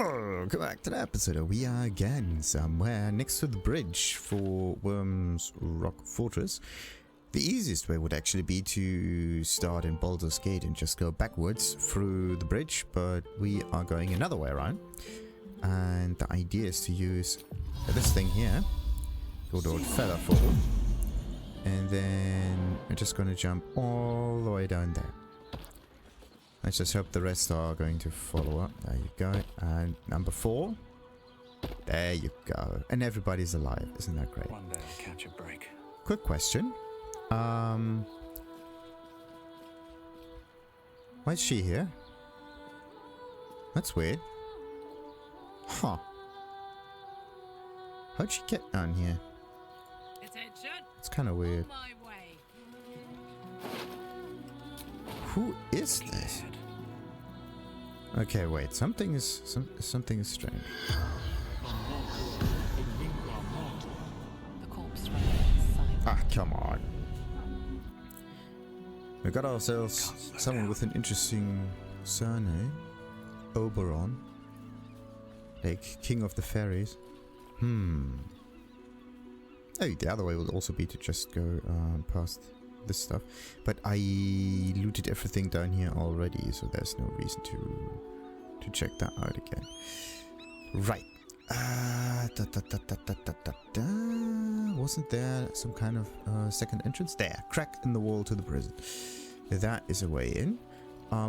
Welcome back to the episode. We are again somewhere next to the bridge for Wyrms Rock Fortress. The easiest way would actually be to start in Baldur's Gate and just go backwards through the bridge, but we are going another way around. And the idea is to use this thing here, called old feather fall, and then we're just going to jump all the way down there. Let's just hope the rest are going to follow up. There you go. And number 4. There you go. And everybody's alive. Isn't that great? One day I'll catch a break. Quick question. Why is she here? That's weird. Huh. How'd she get down here? Attention. It's kind of weird. My way. Who is this? Okay, wait. Something is strange. The corpse remains. Ah, come on. We got ourselves someone with an interesting surname. Oberon. Like King of the Fairies. Oh, the other way would also be to just go past this stuff. But I looted everything down here already, so there's no reason to check that out again. Right. Wasn't there some kind of second entrance? There. Crack in the wall to the prison. That is a way in.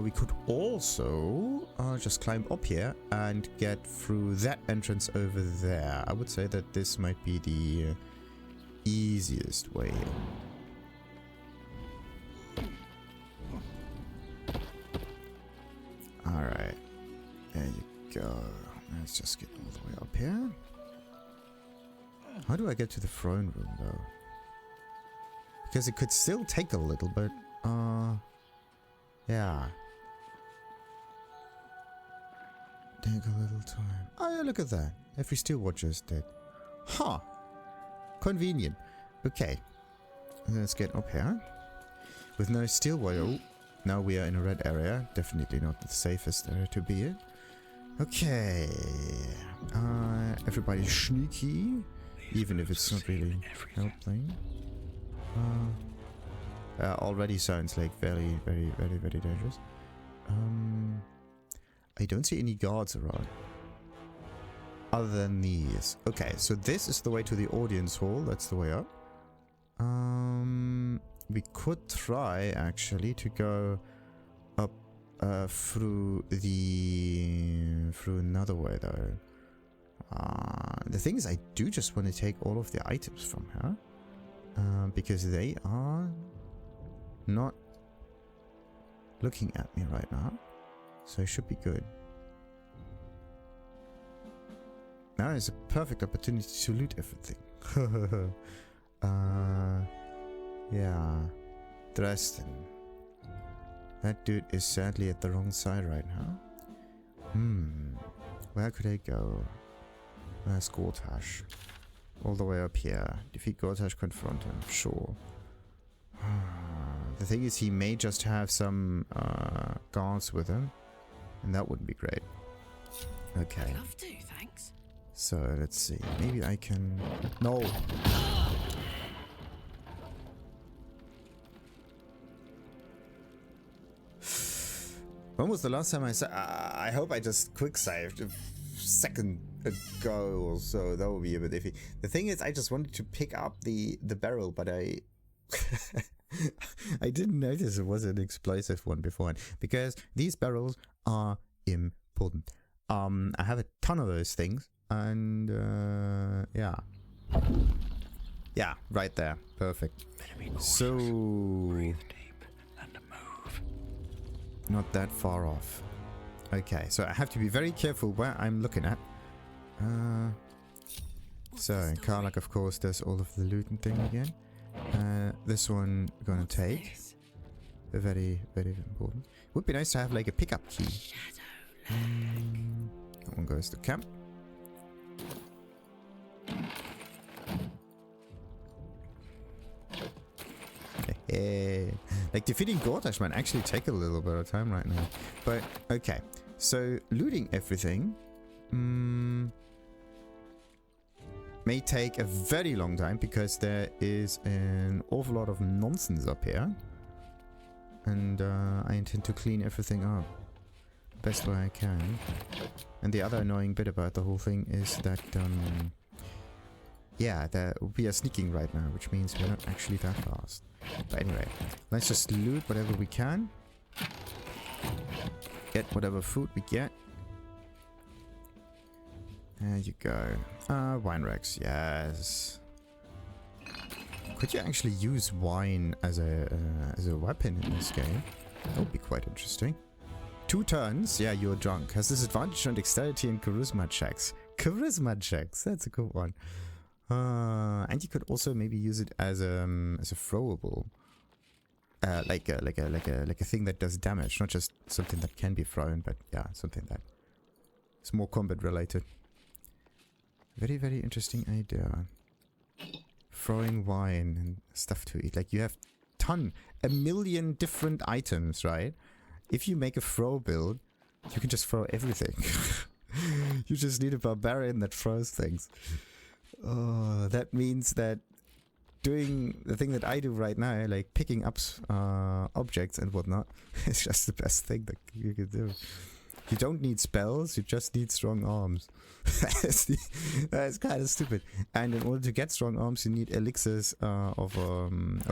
We could also just climb up here and get through that entrance over there. I would say that this might be the easiest way in. Alright. There you go. Let's just get all the way up here. How do I get to the throne room though? Because it could still take a little bit. Yeah. Take a little time. Oh yeah, look at that. Every steel watcher is dead. Huh. Convenient. Okay. Let's get up here. With no steel wire. Oh, now we are in a red area. Definitely not the safest area to be in. Okay. Everybody's sneaky. Even if it's not really helping. Already sounds like very dangerous. I don't see any guards around. Other than these. Okay, so this is the way to the audience hall. That's the way up. We could try actually to go up through another way though. The thing is, I do just want to take all of the items from her because they are not looking at me right now, so it should be good. Now is a perfect opportunity to loot everything. Yeah, Dresden. That dude is sadly at the wrong side right now. Where could I go? Where's Gortash? All the way up here. Defeat Gortash, confront him. Sure. The thing is, he may just have some guards with him, and that wouldn't be great. Okay. Enough to, thanks. So let's see. Maybe I can. No. When was the last time I said? I hope I just quick saved a second ago or so. That would be a bit iffy. The thing is, I just wanted to pick up the barrel, but I I didn't notice it was an explosive one beforehand, because these barrels are important. I have a ton of those things, and yeah, right there, perfect. So not that far off. Okay, so I have to be very careful where I'm looking at. So Karlak, of course, does all of the looting thing again. This one we're gonna take. Very important. Would be nice to have like a pickup key. That one goes to camp. Like defeating Gortash might actually take a little bit of time right now. But okay, so looting everything may take a very long time because there is an awful lot of nonsense up here. And I intend to clean everything up best way I can. And the other annoying bit about the whole thing is that, yeah, we are sneaking right now, which means we're not actually that fast. But anyway, let's just loot whatever we can. Get whatever food we get. There you go. Wine racks, yes. Could you actually use wine as a weapon in this game? That would be quite interesting. 2 turns, yeah, you're drunk. Has disadvantage on dexterity and charisma checks. Charisma checks, that's a good one. And you could also maybe use it as a throwable, like a thing that does damage, not just something that can be thrown, but yeah, something that is more combat related. Very, very interesting idea. Throwing wine and stuff to eat. Like, you have a million different items, right? If you make a throw build, you can just throw everything. You just need a barbarian that throws things. That means that doing the thing that I do right now, like picking up objects and whatnot, is just the best thing that you can do. You don't need spells, you just need strong arms. That's kind of stupid. And in order to get strong arms, you need elixirs of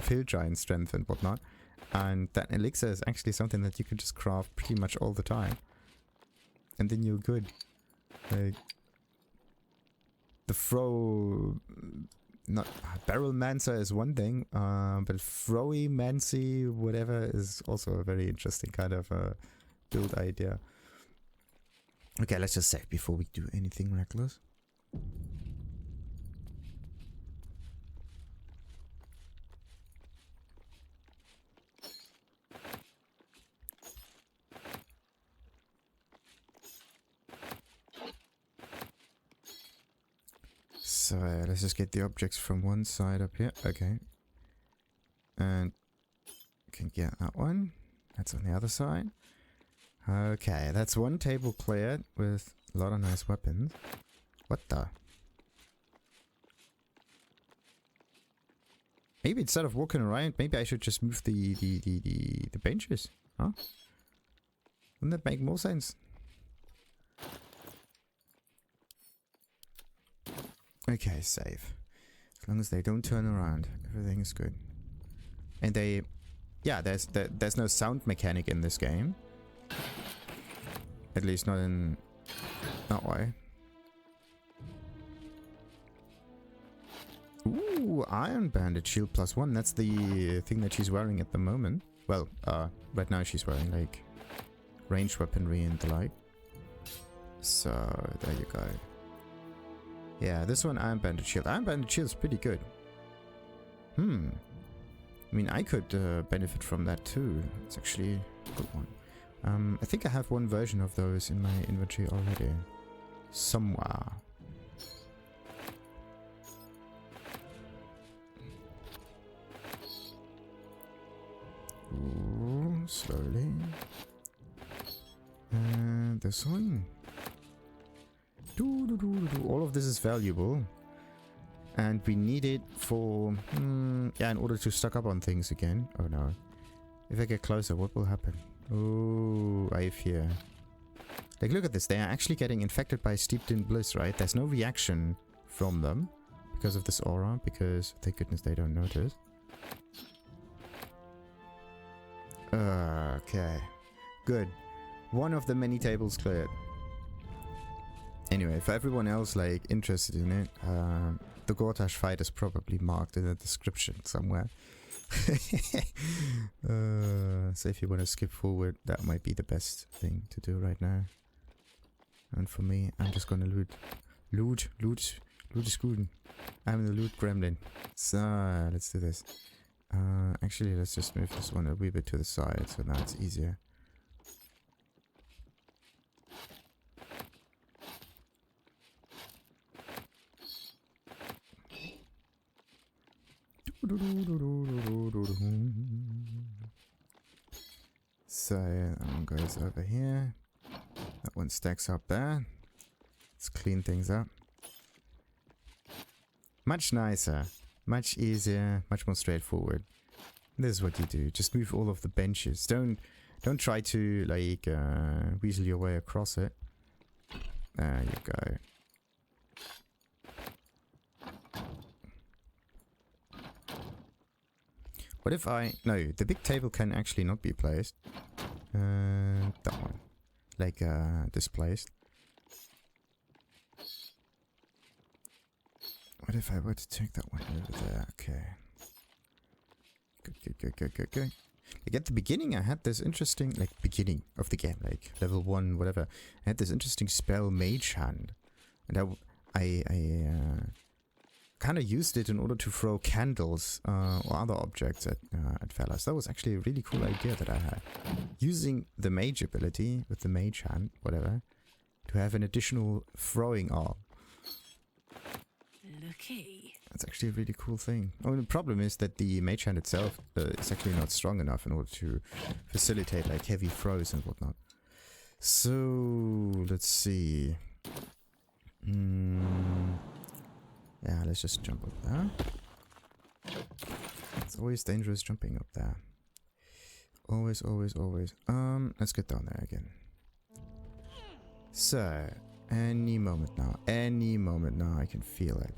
hill giant strength and whatnot. And that elixir is actually something that you can just craft pretty much all the time. And then you're good. Like, the barrel mancer is one thing, but throwy mancy whatever is also a very interesting kind of build idea. Okay, let's just save before we do anything reckless. So let's just get the objects from one side up here. Okay. And can get that one. That's on the other side. Okay, that's one table cleared with a lot of nice weapons. What the? Maybe instead of walking around, maybe I should just move the benches, huh? Wouldn't that make more sense? Okay, save. As long as they don't turn around, everything is good. And yeah, there's no sound mechanic in this game. At least not in that way. Ooh, Iron Banded Shield +1. That's the thing that she's wearing at the moment. Well, right now she's wearing like ranged weaponry and the like. So there you go. Yeah, this one, Iron Banded Shield. Iron Banded Shield is pretty good. I mean, I could benefit from that too. It's actually a good one. I think I have one version of those in my inventory already. Somewhere. Ooh, slowly. And this one. All of this is valuable. And we need it for... yeah, in order to stock up on things again. Oh no. If I get closer, what will happen? Oh, I fear. Like, look at this. They are actually getting infected by Steeped in Bliss, right? There's no reaction from them because of this aura. Because, thank goodness, they don't notice. Okay. Good. One of the many tables cleared. Anyway, for everyone else, like, interested in it, the Gortash fight is probably marked in the description somewhere. So if you want to skip forward, that might be the best thing to do right now. And for me, I'm just gonna loot. Loot is good. I'm the loot gremlin. So, let's do this. Actually, let's just move this one a wee bit to the side, so now it's easier. So that one goes over here. That one stacks up there. Let's clean things up. Much nicer. Much easier. Much more straightforward. This is what you do. Just move all of the benches. Don't try to, like, weasel your way across it. There you go. What if I... No, the big table can actually not be placed. That one. Like, displaced. What if I were to take that one over there? Okay. Good. Like, at the beginning I had this interesting... Like, beginning of the game. Like, level 1, whatever. I had this interesting spell, Mage Hand. And I kind of used it in order to throw candles or other objects at fellas. That was actually a really cool idea that I had. Using the mage ability with the mage hand, whatever, to have an additional throwing arm. Looky. That's actually a really cool thing. Oh, the problem is that the mage hand itself is actually not strong enough in order to facilitate like heavy throws and whatnot. So let's see. Yeah, let's just jump up there. It's always dangerous jumping up there. Always. Let's get down there again. So, any moment now I can feel it.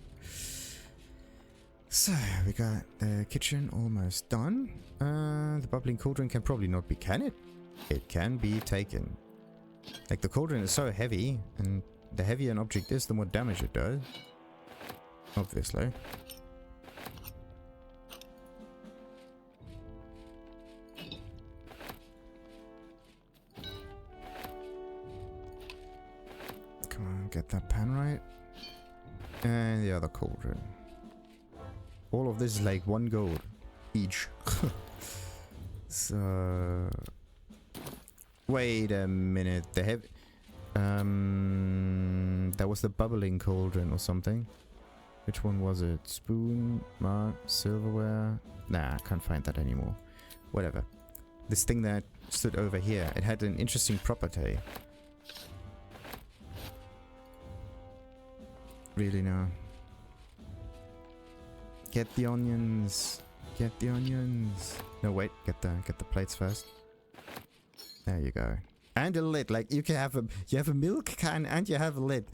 So, we got the kitchen almost done. The bubbling cauldron can probably not be, can it? It can be taken. Like, the cauldron is so heavy, and the heavier an object is, the more damage it does. Obviously. Come on, get that pan right. And the other cauldron. All of this is like 1 gold each. So... Wait a minute. The heavy... That was the bubbling cauldron or something. Which one was it? Spoon, mug, silverware? Nah, I can't find that anymore. Whatever. This thing that stood over here, it had an interesting property. Really now. Get the onions. Get the onions. No, wait. Get the plates first. There you go. And a lid. Like you can have a milk can and you have a lid.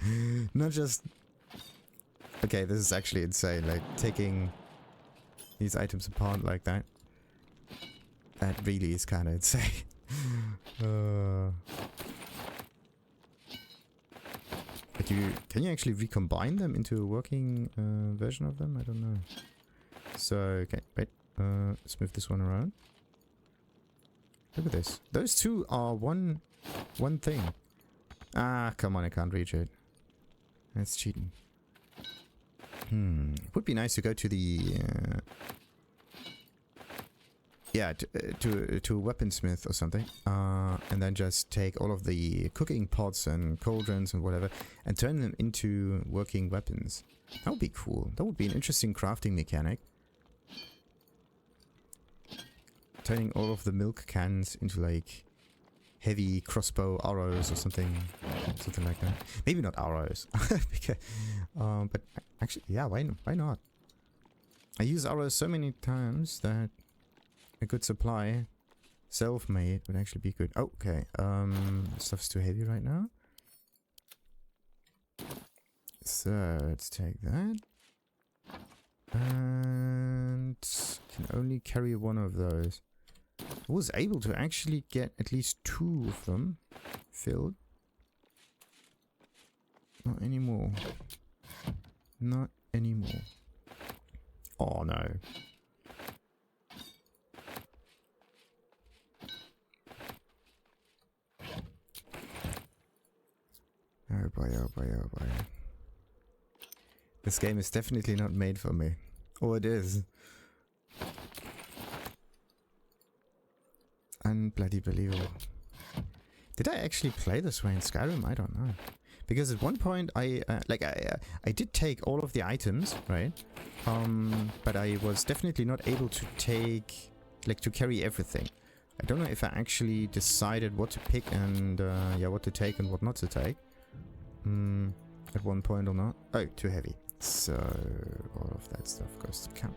Not just. Okay, this is actually insane. Like taking these items apart like that. That really is kind of insane. But can you actually recombine them into a working version of them? I don't know. So okay, wait. Let's move this one around. Look at this. Those two are one thing. Ah, come on! I can't reach it. That's cheating. It would be nice to go to the to a weaponsmith or something, and then just take all of the cooking pots and cauldrons and whatever, and turn them into working weapons. That would be cool. That would be an interesting crafting mechanic. Turning all of the milk cans into like heavy crossbow arrows or something like that. Maybe not arrows, because, but actually, yeah, why not? I use arrows so many times that a good supply, self-made, would actually be good. Oh, okay, stuff's too heavy right now. So let's take that, and can only carry one of those. I was able to actually get at least 2 of them filled. Not anymore. Not anymore. Oh no. Oh boy, oh boy, oh boy. This game is definitely not made for me. Oh, it is. Unbloody believable. Did I actually play this way in Skyrim? I don't know. Because at one point I did take all of the items, right? But I was definitely not able to take, like, to carry everything. I don't know if I actually decided what to pick and yeah, what to take and what not to take. at one point or not. Oh, too heavy. So all of that stuff goes to camp.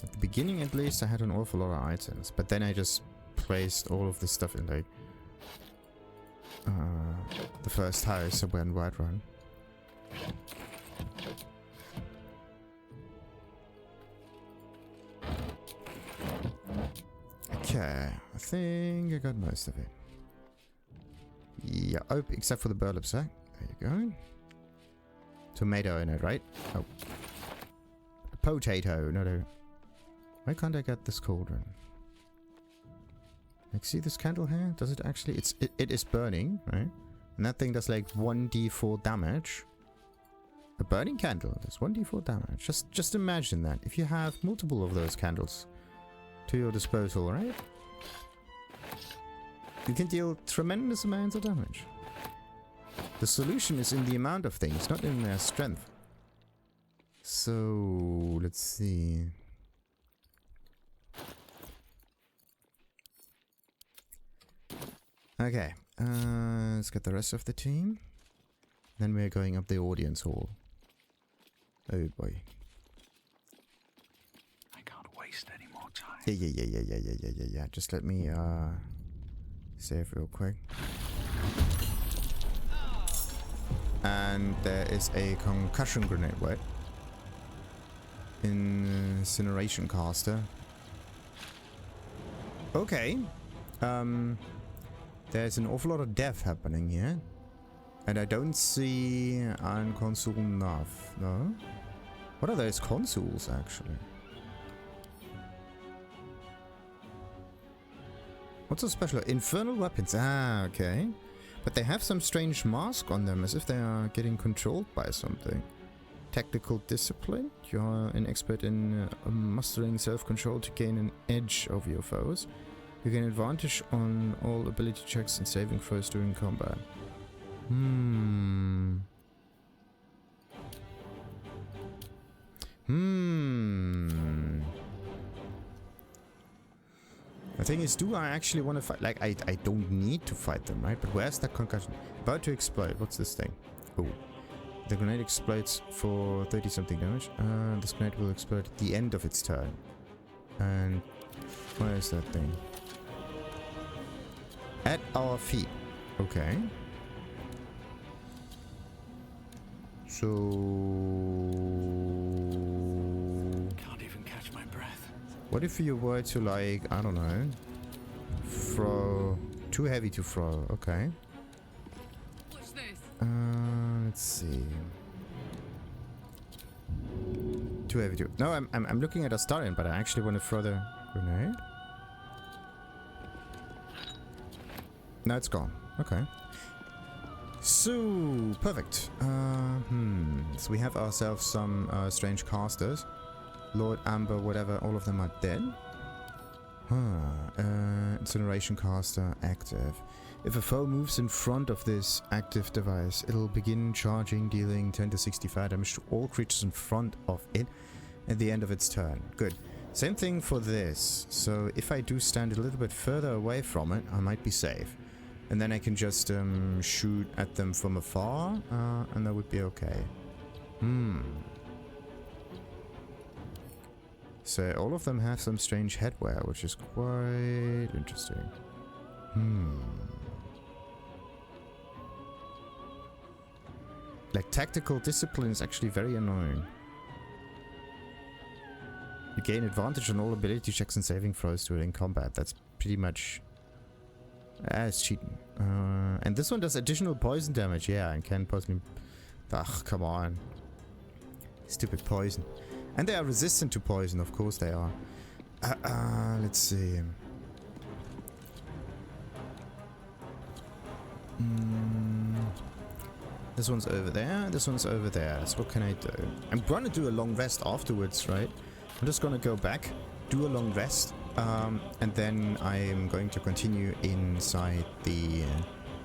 At the beginning, at least, I had an awful lot of items, but then I just placed all of this stuff in like the first house somewhere in Whiterun. Okay, I think I got most of it. Yeah, oh, except for the burlap sack. There you go. Tomato in it, right? Oh. A potato, not a... Why can't I get this cauldron? Like, see this candle here? Does it actually... It is burning, right? And that thing does like 1d4 damage. A burning candle does 1d4 damage. Just imagine that. If you have multiple of those candles to your disposal, right? You can deal tremendous amounts of damage. The solution is in the amount of things, not in their strength. So, let's see. Okay, let's get the rest of the team. Then we're going up the audience hall. Oh boy. I can't waste any more time. Yeah. Just let me save real quick. And there is a concussion grenade, right? Incineration caster. Okay. There's an awful lot of death happening here. And I don't see an consul enough, no? What are those consuls, actually? What's so special? Infernal weapons. Ah, okay. But they have some strange mask on them, as if they are getting controlled by something. Tactical discipline. You're an expert in mustering self-control to gain an edge over your foes. You gain advantage on all ability checks and saving throws during combat. The thing is, do I actually want to fight? Like, I don't need to fight them, right? But where's that concussion? About to explode. What's this thing? Oh. The grenade explodes for 30-something damage. This grenade will explode at the end of its turn. And where is that thing? At our feet. Okay. So... Can't even catch my breath. What if you were to, like, I don't know, throw... Too heavy to throw, okay. What's this? Let's see. Too heavy to... No, I'm looking at a Astarion, but I actually want to throw the grenade. No, it's gone. Okay. So, perfect. So we have ourselves some strange casters. Lord, Amber, whatever, all of them are dead. Incineration caster active. If a foe moves in front of this active device, it'll begin charging, dealing 10 to 65 damage to all creatures in front of it at the end of its turn. Good. Same thing for this. So if I do stand a little bit further away from it, I might be safe. And then I can just shoot at them from afar, and that would be okay. So all of them have some strange headwear, which is quite interesting. Like, tactical discipline is actually very annoying. You gain advantage on all ability checks and saving throws during combat. That's pretty much... it's cheating. And this one does additional poison damage. Yeah, and can possibly... Ugh, come on. Stupid poison. And they are resistant to poison, of course they are. Let's see. This one's over there, this one's over there. So what can I do? I'm gonna do a long rest afterwards, right? I'm just gonna go back, do a long rest, and then I'm going to continue inside the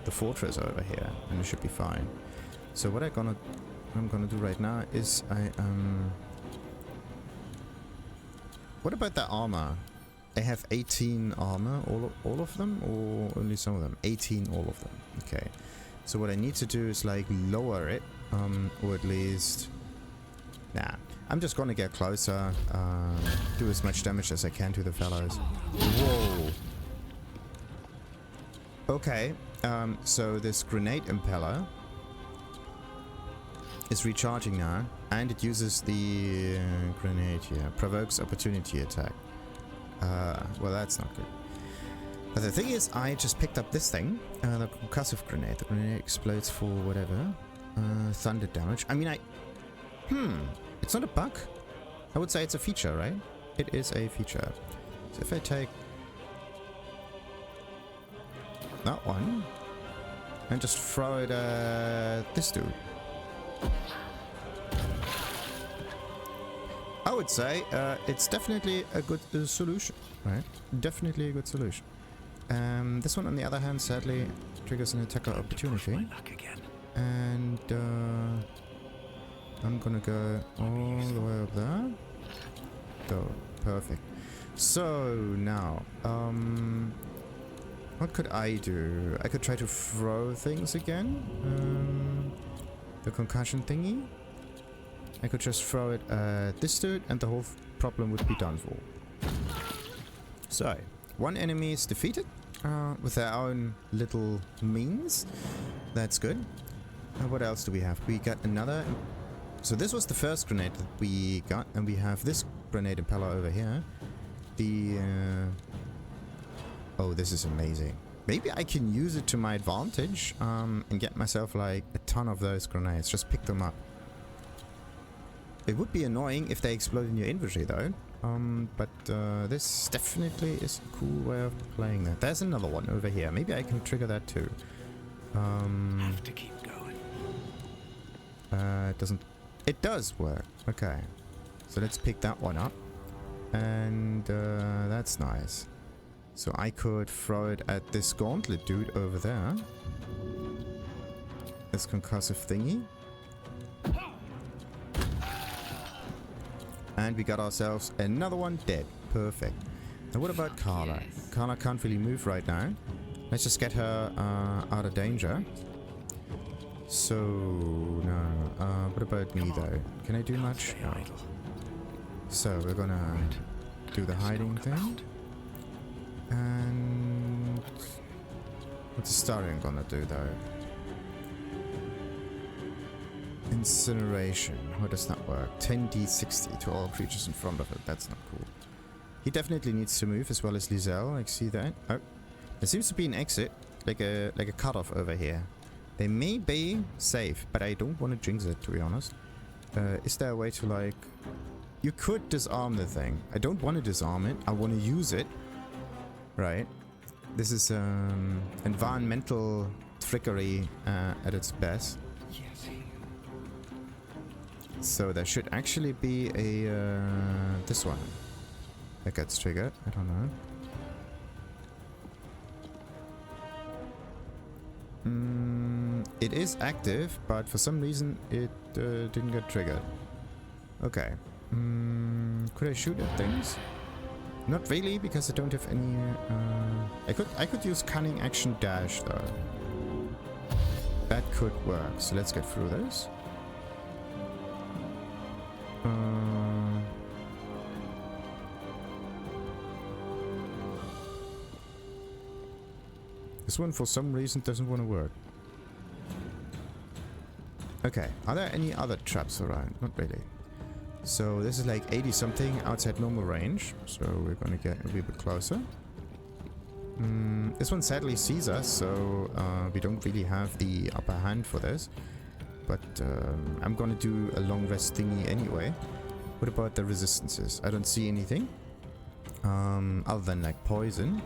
fortress over here, and it should be fine. So what I'm gonna do right now is What about the armor? They have 18 armor, all of them, or only some of them? 18, all of them. Okay. So what I need to do is like lower it, or at least... Nah, I'm just gonna get closer, do as much damage as I can to the fellows. Whoa. Okay, so this grenade impeller is recharging now, and it uses the grenade here. Provokes opportunity attack. Well, that's not good. But the thing is, I just picked up this thing, the concussive grenade. The grenade explodes for whatever. Thunder damage. I mean, it's not a bug. I would say it's a feature, right? It is a feature. So if I take that one and just throw it at this dude, I would say it's definitely a good solution, right? Definitely a good solution. This one, on the other hand, sadly triggers an attacker opportunity, and I'm gonna go all the way up there. Oh, perfect. So now, what could I do? I could try to throw things again. The concussion thingy. I could just throw it at this dude and the whole problem would be done for. So, one enemy is defeated with their own little means. That's good. What else do we have? We got another... So this was the first grenade that we got, and we have this grenade impeller over here. The... Oh, this is amazing. Maybe I can use it to my advantage and get myself like a ton of those grenades. Just pick them up. It would be annoying if they explode in your inventory though. But this definitely is a cool way of playing that. There's another one over here. Maybe I can trigger that too. Have to keep going. It doesn't... It does work. Okay. So let's pick that one up. And that's nice. So I could throw it at this gauntlet dude over there. This concussive thingy. And we got ourselves another one dead. Perfect. Now what about Carla? Carla can't really move right now. Let's just get her out of danger. So, no. What about me though? Can I do much? No. So we're gonna do the hiding thing. And what's the Starion gonna do though? Incineration. How does that work? 10d60 to all creatures in front of it. That's not cool. He definitely needs to move as well as Lizelle. I see that. Oh, there seems to be an exit, like a cutoff over here. They may be safe, but I don't want to jinx it, to be honest. Is there a way to like... You could disarm the thing. I don't want to disarm it. I want to use it. Right. This is environmental trickery at its best. So there should actually be a this one that gets triggered. I don't know. It is active, but for some reason it didn't get triggered. Okay. Could I shoot at things? Not really, because I don't have any. I could use cunning action dash though. That could work. So let's get through this. This one for some reason doesn't want to work. Okay, are there any other traps around? Not really. So this is like 80 something outside normal range, so we're gonna get a little bit closer. This one sadly sees us, so we don't really have the upper hand for this. But I'm gonna do a long rest thingy anyway. What about the resistances? I don't see anything other than like poison.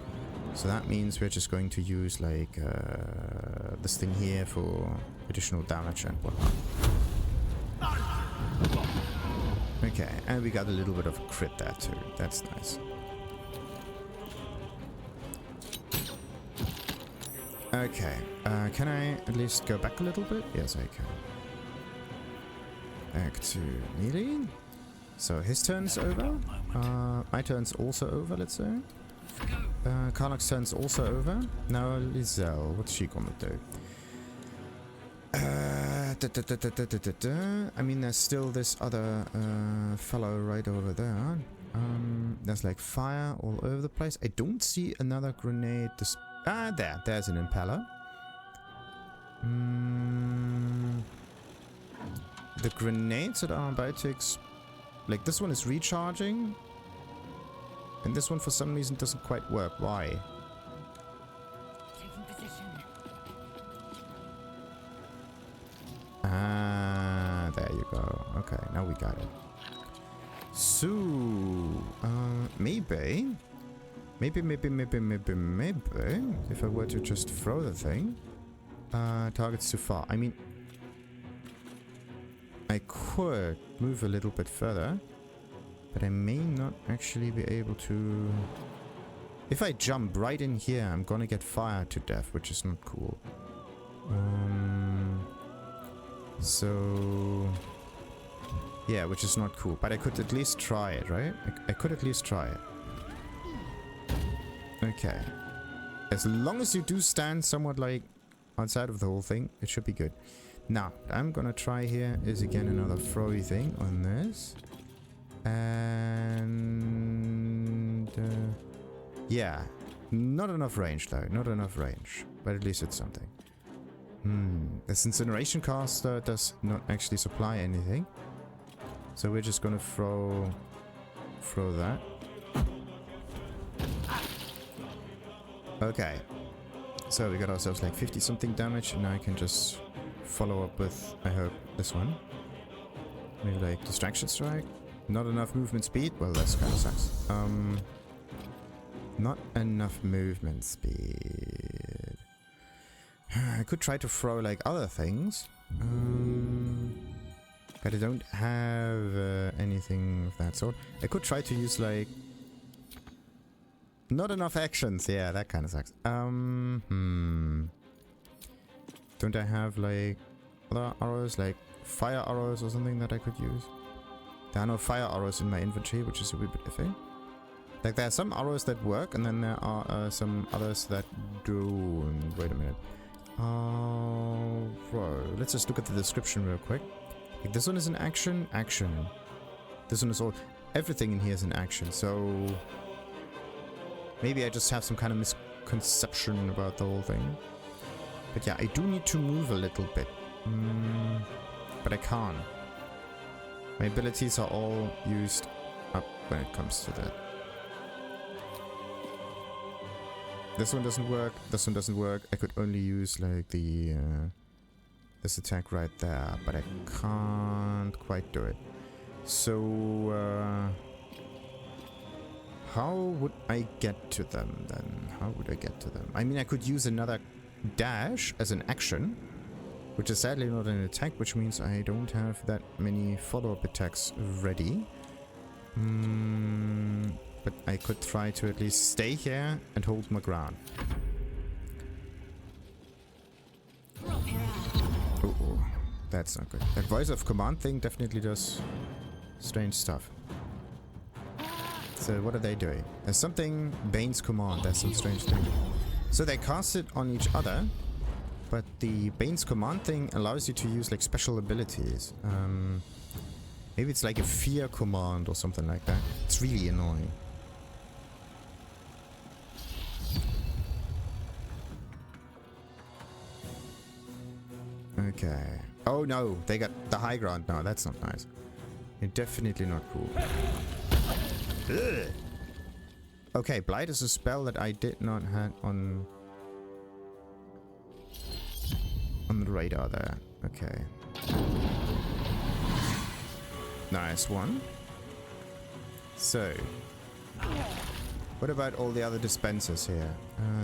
So that means we're just going to use like this thing here for additional damage and whatnot. Okay, and we got a little bit of a crit there too. That's nice. Okay, can I at least go back a little bit? Yes, I can. Back to melee. So his turn's over. My turn's also over, let's say. Go. Karnak's turn's also over. Now Lizelle, what's she gonna do? I mean, there's still this other fellow right over there. There's like fire all over the place. I don't see another grenade. There's an impeller. The grenades that are about to like this one is recharging, and this one for some reason doesn't quite work. Why? Taking position. There you go. Okay, now we got it. So, maybe, if I were to just throw the thing, target's too far. I mean, I could move a little bit further, but I may not actually be able to. If I jump right in here, I'm gonna get fired to death, which is not cool. So yeah, which is not cool, but I could at least try it, right? I could at least try it. Okay. As long as you do stand somewhat like outside of the whole thing, it should be good. Now, I'm gonna try here is again another throwy thing on this. And yeah, not enough range though, not enough range, but at least it's something. This incineration caster does not actually supply anything, so we're just gonna throw that. Okay, so we got ourselves like 50 something damage, and now I can just follow up with, I hope, this one. Maybe like distraction strike. Not enough movement speed. Well, that's kind of sucks. Not enough movement speed. I could try to throw like other things, but I don't have anything of that sort. I could try to use like not enough actions. Yeah, that kind of sucks. Don't I have like other arrows, like fire arrows or something that I could use? There are no fire arrows in my inventory, which is a wee bit iffy. Like there are some arrows that work, and then there are some others that don't. Wait a minute. Let's just look at the description real quick. Like this one is an action. This one is all. Everything in here is an action. So maybe I just have some kind of misconception about the whole thing. But yeah, I do need to move a little bit. But I can't. My abilities are all used up when it comes to that. This one doesn't work. This one doesn't work. I could only use like the this attack right there, but I can't quite do it. So how would I get to them then? How would I get to them? I mean, I could use another dash as an action, which is sadly not an attack, which means I don't have that many follow-up attacks ready. But I could try to at least stay here and hold my ground. Oh, that's not good. That voice of command thing definitely does strange stuff. So what are they doing? There's something, Bane's command, there's some strange thing. So they cast it on each other, but the Bane's command thing allows you to use like special abilities. Maybe it's like a fear command or something like that. It's really annoying. Okay. Oh no, they got the high ground now. That's not nice. You're definitely not cool. Ugh. Okay, Blight is a spell that I did not have on the radar there. Okay. Nice one. So, what about all the other dispensers here?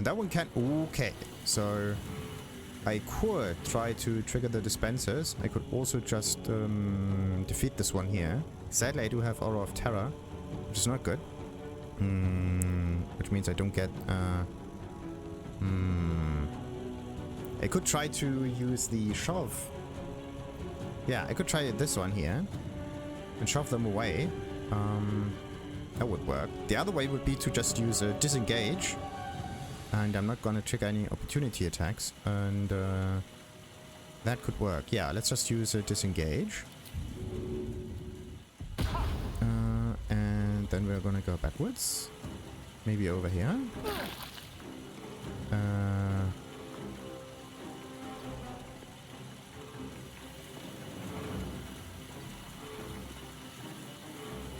That one can't. Okay, so I could try to trigger the dispensers. I could also just defeat this one here. Sadly, I do have Aura of Terror, which is not good. Which means I don't get. I could try to use the shove. Yeah, I could try this one here and shove them away. That would work. The other way would be to just use a disengage. And I'm not gonna trigger any opportunity attacks. And that could work. Yeah, let's just use a disengage. And then we're gonna go backwards. Maybe over here.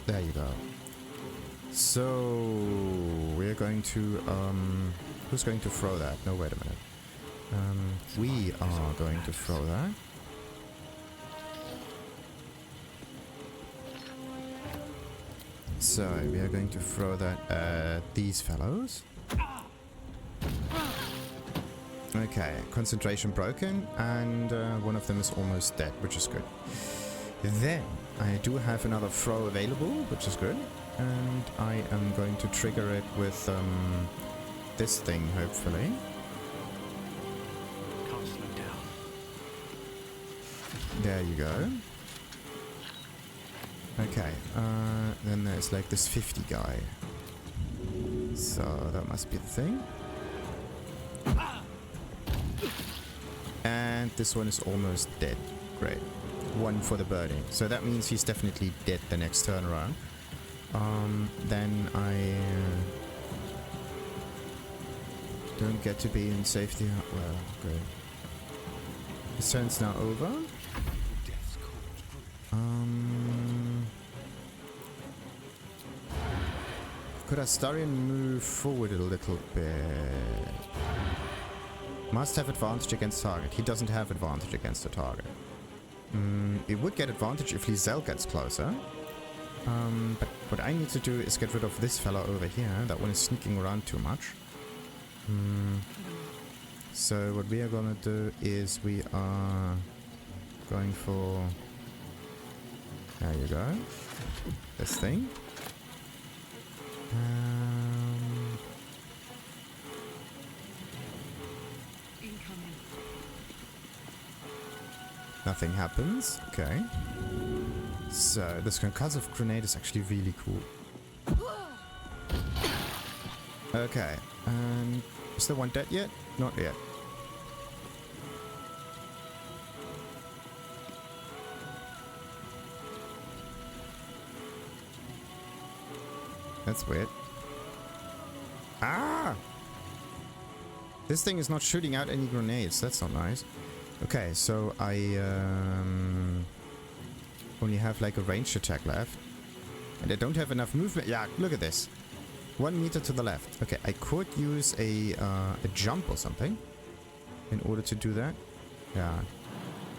There you go. So we're going to who's going to throw that? No, wait a minute. We are going to throw that. So we are going to throw that at these fellows. Okay, concentration broken, and one of them is almost dead, which is good. Then I do have another throw available, which is good, and I am going to trigger it with this thing, hopefully. Can't slow down. There you go. Okay, then there's like this 50 guy. So that must be the thing. And this one is almost dead. Great. One for the burning. So that means he's definitely dead the next turn around. Then I don't get to be in safety. Well, good. His turn's now over. Could Astarion move forward a little bit? Must have advantage against target. He doesn't have advantage against the target. It would get advantage if Lizelle gets closer. But what I need to do is get rid of this fella over here. That one is sneaking around too much. So what we are gonna do is we are going for... There you go. This thing. Incoming. Nothing happens. Okay. So this concussive grenade is actually really cool. Okay. And is the one dead yet? Not yet. That's weird. Ah! This thing is not shooting out any grenades. That's not nice. Okay, so I only have like a ranged attack left. And I don't have enough movement. Yeah, look at this. 1 meter to the left. Okay, I could use a jump or something in order to do that. Yeah.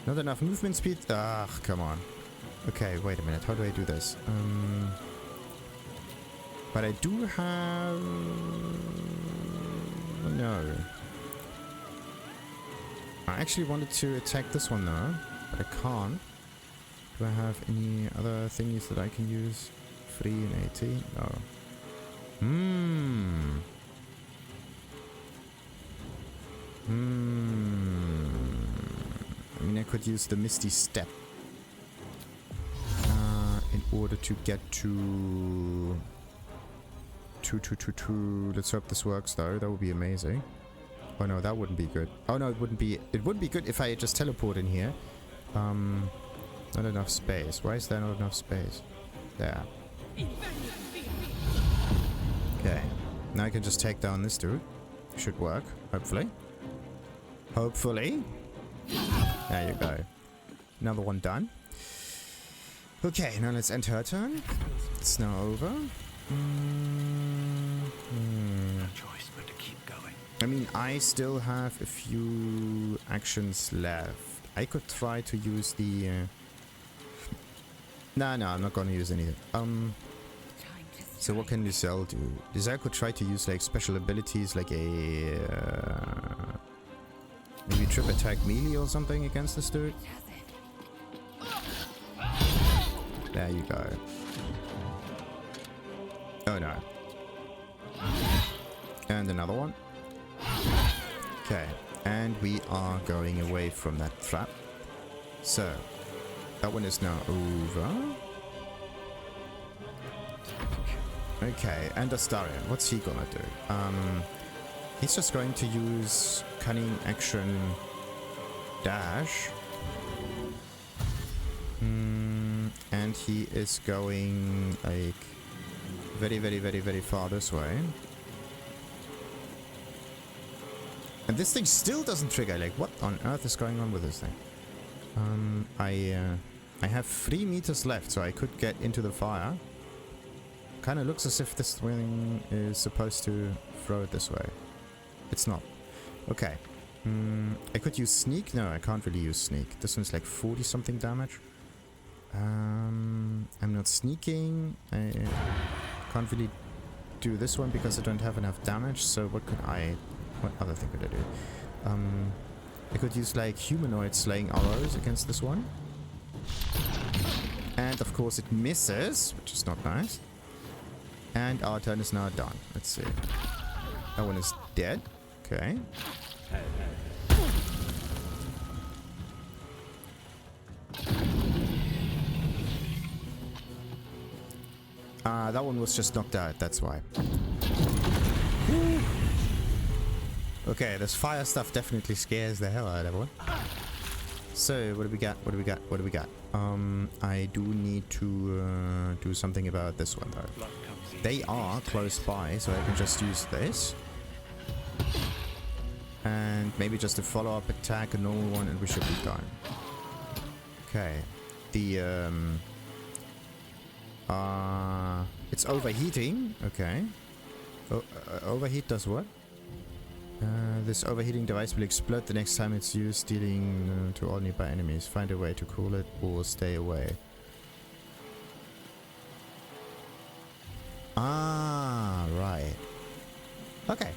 Not enough movement speed. Ugh, come on. Okay, wait a minute. How do I do this? But I do have... No. I actually wanted to attack this one though, but I can't. Do I have any other thingies that I can use? Free and AT? No. I mean, I could use the Misty Step in order to get to... Let's hope this works though. That would be amazing. Oh no, that wouldn't be good. Oh no, it wouldn't be. It would be good if I just teleport in here. Not enough space. Why is there not enough space? There. Okay. Now I can just take down this dude. Should work. Hopefully. Hopefully. There you go. Another one done. Okay, now let's end her turn. It's now over. No choice but to keep going. I mean, I still have a few actions left. I could try to use the... No, I'm not gonna use anything. So what can Lizelle do? Lizelle could try to use like special abilities like a... maybe trip attack melee or something against this dude. There you go. Oh no. And another one. Okay. And we are going away from that trap. So, that one is now over. Okay, and Astarion, what's he gonna do? He's just going to use cunning action dash. And he is going like very far this way. And this thing still doesn't trigger. Like, what on earth is going on with this thing? I have 3 meters left, so I could get into the fire. Kind of looks as if this thing is supposed to throw it this way. It's not. Okay. I could use sneak. No, I can't really use sneak. This one's like 40 something damage. I'm not sneaking. I can't really do this one because I don't have enough damage. So what other thing could I do? I could use like humanoid slaying arrows against this one. And of course it misses, which is not nice. And our turn is now done. Let's see. That one is dead. Okay. That one was just knocked out, that's why. Okay, this fire stuff definitely scares the hell out of everyone. So, what do we got? What do we got? What do we got? I do need to do something about this one though. They are close by, so I can just use this. And maybe just a follow-up attack, a normal one, and we should be done. Okay. It's overheating. Okay. Overheat does what? This overheating device will explode the next time it's used, dealing to all nearby enemies. Find a way to cool it or stay away. Ah, right. Okay.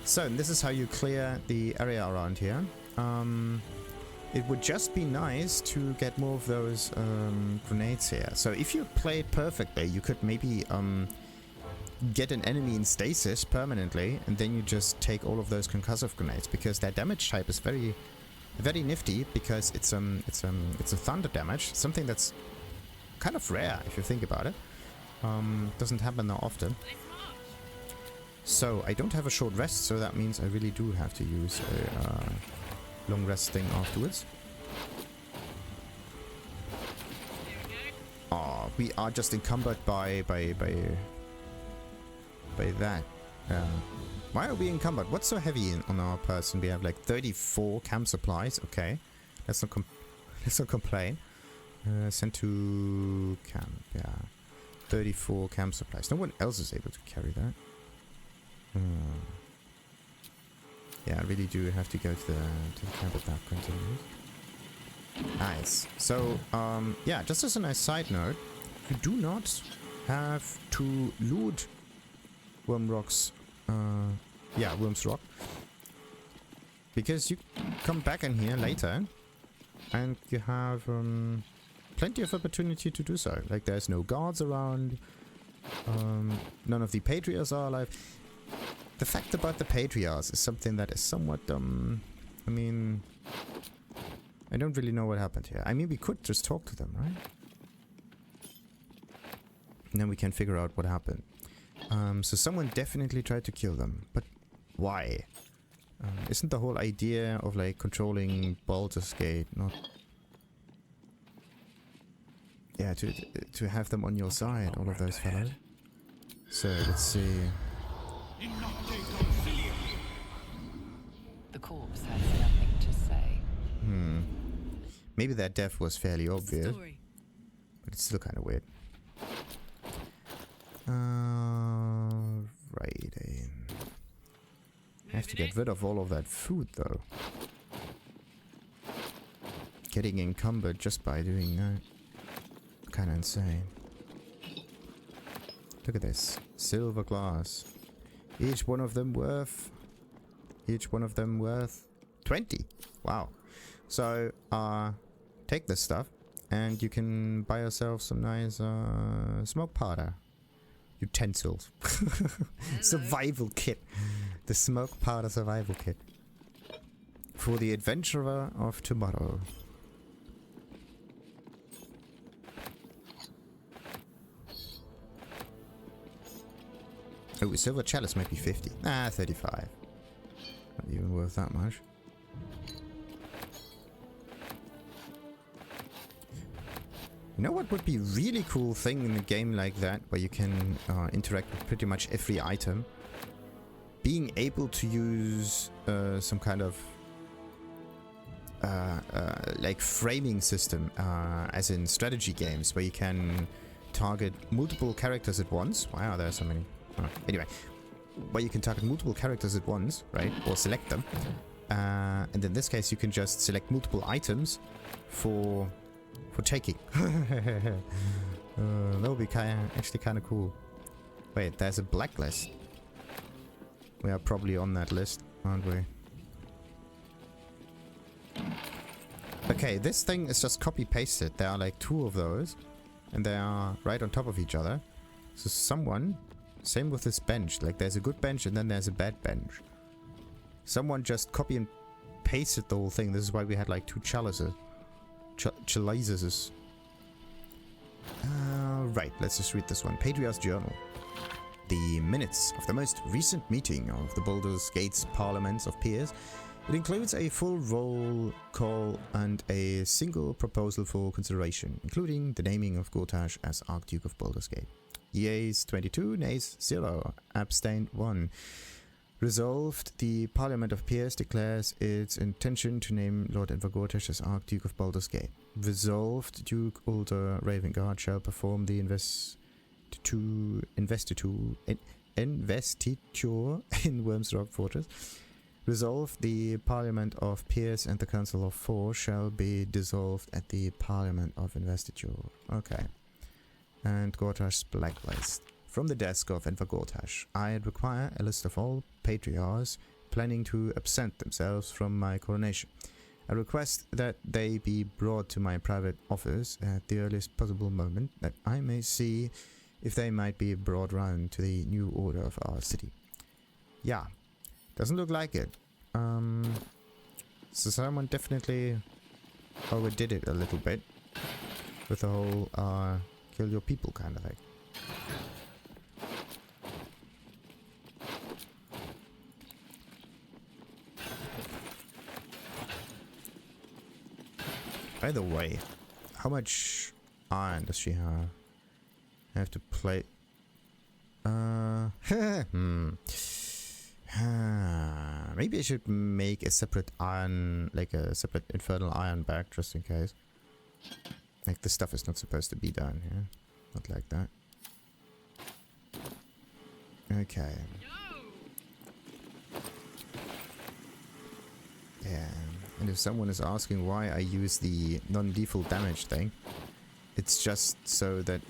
So, this is how you clear the area around here. It would just be nice to get more of those grenades here. So, if you play it perfectly, you could maybe get an enemy in stasis permanently, and then you just take all of those concussive grenades, because their damage type is very nifty, because it's a thunder damage, something that's kind of rare if you think about it. Doesn't happen that often. So I don't have a short rest, so that means I really do have to use a long rest thing afterwards. Oh, we are just encumbered by that. Why are we encumbered? What's so heavy on our person? We have like 34 camp supplies. Okay, let's not complain. Sent to camp. Yeah, 34 camp supplies. No one else is able to carry that. Yeah, I really do have to go to the camp if that continues. Nice. So, yeah, just as a nice side note, you do not have to loot Wyrm Rock's, Wyrms Rock, because you come back in here later and you have plenty of opportunity to do so. Like, there's no guards around, none of the Patriars are alive. The fact about the Patriars is something that is somewhat I mean, I don't really know what happened here. I mean, we could just talk to them, right? And then we can figure out what happened. So someone definitely tried to kill them, but why? Isn't the whole idea of like controlling Baldur's Gate not... Yeah, to have them on your side, all of those fellows. So, let's see... The corpse has nothing to say. Maybe that death was fairly obvious, but it's still kind of weird. Right in. I have to get rid of all of that food though. Getting encumbered just by doing that. Kinda insane. Look at this. Silver glass. Each one of them worth 20. Wow. So, take this stuff and you can buy yourself some nice smoke powder utensils. Survival kit. The smoke powder survival kit. For the adventurer of tomorrow. Oh, silver chalice might be 50. Ah, 35. Not even worth that much. You know what would be a really cool thing in a game like that, where you can interact with pretty much every item? Being able to use some kind of like framing system, as in strategy games, where you can target multiple characters at once. Wow, there are so many. Anyway, where you can target multiple characters at once, right? Or select them. And in this case, you can just select multiple items for taking. That would be actually kind of cool. Wait, there's a blacklist. We are probably on that list, aren't we? Okay, this thing is just copy-pasted. There are like 2 of those, and they are right on top of each other. So someone, same with this bench, like there's a good bench and then there's a bad bench. Someone just copy and pasted the whole thing. This is why we had like 2 chalices. Chalices. Right, let's just read this one. Patriars Journal. The minutes of the most recent meeting of the Baldur's Gates Parliaments of Peers. It includes a full roll call and a single proposal for consideration, including the naming of Gortash as Archduke of Baldur's Gate. Yeas 22, nays 0, abstained 1. Resolved, the Parliament of Peers declares its intention to name Lord Enver Gortash as Archduke of Baldur's Gate. Resolved, Duke Ulder Ravengard shall perform the investiture in Wyrms Rock Fortress. Resolved, the Parliament of Peers and the Council of Four shall be dissolved at the Parliament of Investiture. Okay. And Gortash's blacklist. From the desk of Enver Gortash, I require a list of all Patriars planning to absent themselves from my coronation. I request that they be brought to my private office at the earliest possible moment, that I may see if they might be brought round to the new order of our city. Yeah, doesn't look like it. So someone definitely overdid it a little bit with the whole kill your people kind of thing. By the way, how much iron does she have? I have to play. Maybe I should make a separate iron, like a separate infernal iron back, just in case. Like, this stuff is not supposed to be down here. Not like that. Okay. Yeah. And if someone is asking why I use the non-lethal damage thing, it's just so that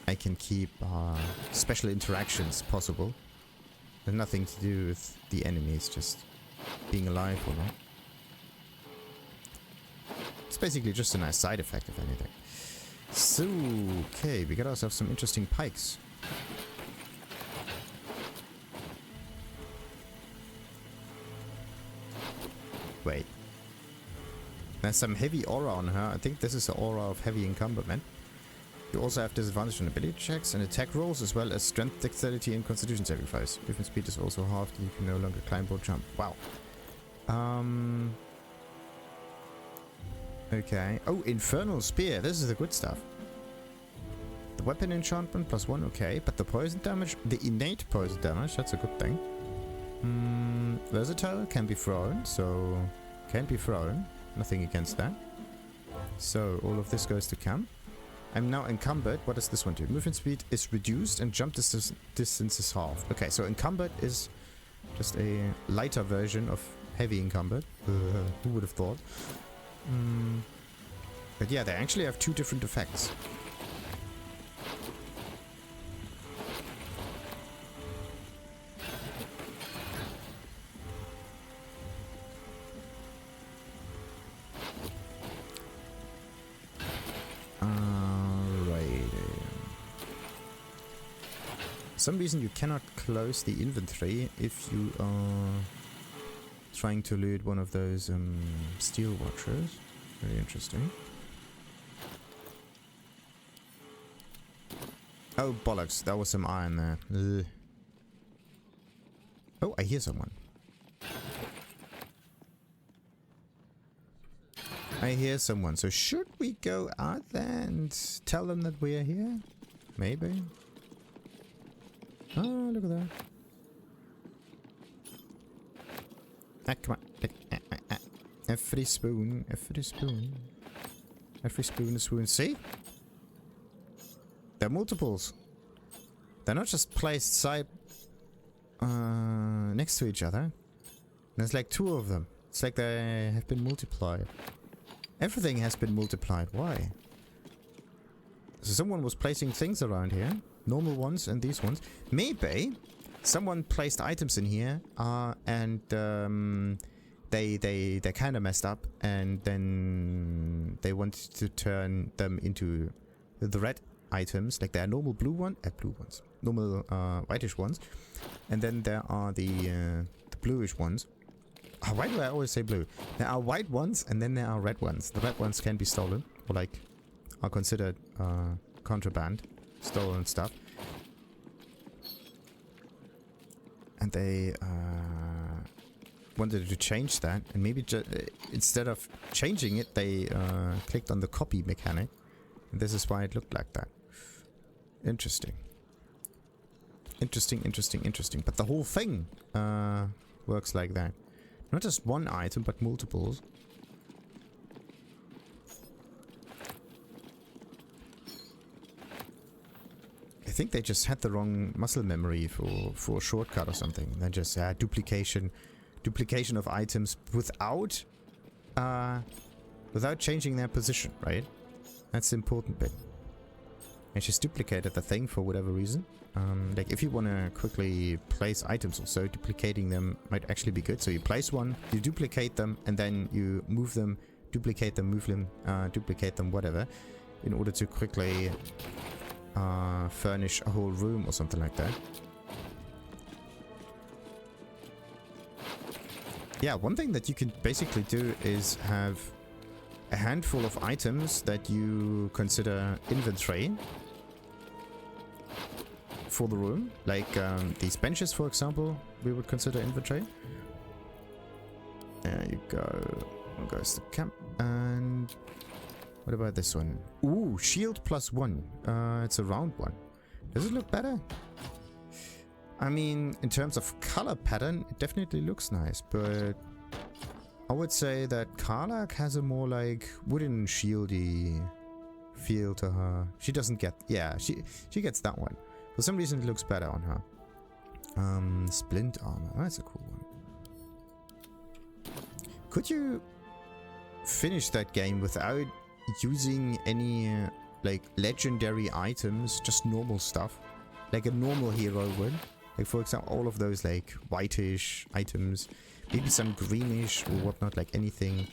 I can keep special interactions possible. And nothing to do with the enemies, just being alive or not. It's basically just a nice side effect, if anything. So, okay, we got ourselves some interesting pikes. Wait. There's some heavy aura on her. I think this is the aura of heavy encumberment. You also have disadvantage on ability checks and attack rolls, as well as strength, dexterity, and constitution saving throws. Movement speed is also halved, and you can no longer climb or jump. Wow. Okay. Oh, Infernal Spear. This is the good stuff. The weapon enchantment +1, okay. But the poison damage, the innate poison damage, that's a good thing. Versatile, can be thrown, so can be thrown. Nothing against that. So all of this goes to camp. I'm now encumbered. What does this one do? Movement speed is reduced and jump distance is halved. Okay, so encumbered is just a lighter version of heavy encumbered. Who would have thought? But yeah, they actually have 2 different effects. For some reason you cannot close the inventory if you are trying to loot one of those steel watchers. Very interesting. Oh bollocks, that was some iron there. Ugh. Oh, I hear someone. I hear someone. So should we go out there and tell them that we are here? Maybe. Oh, look at that. Ah, come on. Every spoon, every spoon. Every spoon is spoon. See? They're multiples. They're not just placed side next to each other. There's like 2 of them. It's like they have been multiplied. Everything has been multiplied. Why? So someone was placing things around here. Normal ones and these ones. Maybe someone placed items in here and they kind of messed up, and then they wanted to turn them into the red items. Like there are normal blue ones, normal whitish ones, and then there are the bluish ones. Why do I always say blue? There are white ones and then there are red ones. The red ones can be stolen, or like are considered contraband, stolen stuff. And they wanted to change that, and maybe instead of changing it, they clicked on the copy mechanic. And this is why it looked like that. Interesting. Interesting, interesting, interesting. But the whole thing works like that. Not just one item, but multiples. I think they just had the wrong muscle memory for a shortcut or something. They just duplication of items without changing their position, right? That's the important bit. And she's duplicated the thing for whatever reason. Like if you want to quickly place items or so, duplicating them might actually be good. So you place one, you duplicate them, and then you move them, duplicate them, move them, duplicate them, whatever, in order to quickly furnish a whole room or something like that. Yeah, one thing that you can basically do is have a handful of items that you consider inventory for the room. Like these benches, for example, we would consider inventory. There you go. There goes the camp. And what about this one? Ooh, shield +1. It's a round one. Does it look better? I mean, in terms of color pattern, it definitely looks nice, but I would say that Karlak has a more like wooden shieldy feel to her. She doesn't get, yeah, she gets that one. For some reason it looks better on her. Splint armor, that's a cool one. Could you finish that game without using any like legendary items, just normal stuff, like a normal hero would? Like for example, all of those like whitish items, maybe some greenish or whatnot, like anything.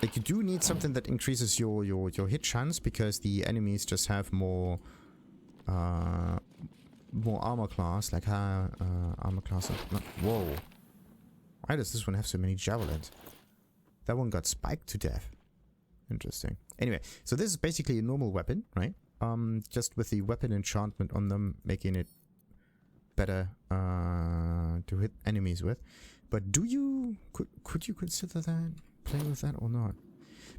Like you do need something that increases your hit chance, because the enemies just have more armor class, like armor class. Whoa! Why does this one have so many javelins? That one got spiked to death. Interesting. Anyway, so this is basically a normal weapon, right? Just with the weapon enchantment on them, making it better to hit enemies with. But do you could you consider that, playing with that or not?